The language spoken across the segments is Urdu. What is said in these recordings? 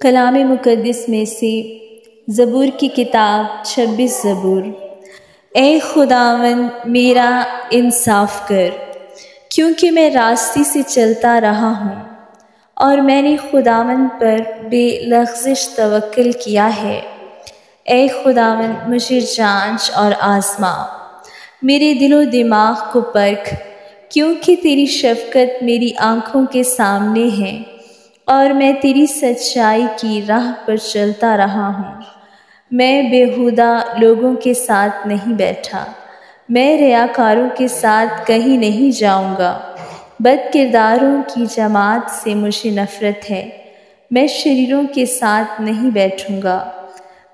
کلام مقدس میں سے زبور کی کتاب 26 زبور۔ اے خداوند میرا انصاف کر، کیونکہ میں راستی سے چلتا رہا ہوں اور میں نے خداوند پر بے لغزش توکل کیا ہے۔ اے خداوند مجھے جانچ اور آزما، میرے دل و دماغ کو پرکھ، کیونکہ تیری شفقت میری آنکھوں کے سامنے ہے اور میں تیری سچائی کی راہ پر چلتا رہا ہوں۔ میں بیہودہ لوگوں کے ساتھ نہیں بیٹھا، میں ریاکاروں کے ساتھ کہیں نہیں جاؤں گا۔ بد کرداروں کی جماعت سے مجھے نفرت ہے، میں شریروں کے ساتھ نہیں بیٹھوں گا۔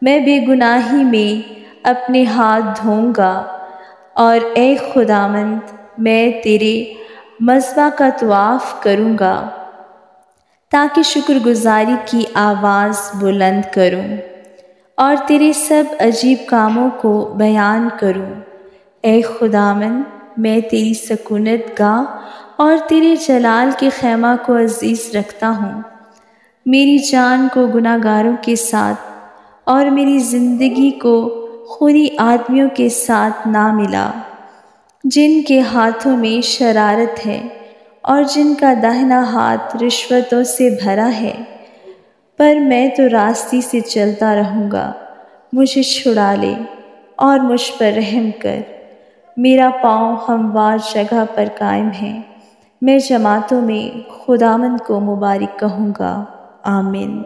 میں بے گناہی میں اپنے ہاتھ دھوؤں گا، اور اے خداوند میں تیرے مذبح کا طواف کروں گا تاکہ شکر گزاری کی آواز بلند کروں اور تیرے سب عجیب کاموں کو بیان کروں۔ اے خداوند میں تیری سکونت گاہ اور تیرے جلال کے خیمہ کو عزیز رکھتا ہوں۔ میری جان کو گناہ گاروں کے ساتھ اور میری زندگی کو خونی آدمیوں کے ساتھ نہ ملا، جن کے ہاتھوں میں شرارت ہے اور جن کا داہنا ہاتھ رشوتوں سے بھرا ہے۔ پر میں تو راستی سے چلتا رہوں گا، مجھے چھڑا لے اور مجھ پر رحم کر۔ میرا پاؤں ہموار جگہ پر قائم ہے، میں جماعتوں میں خداوند کو مبارک کہوں گا۔ آمین۔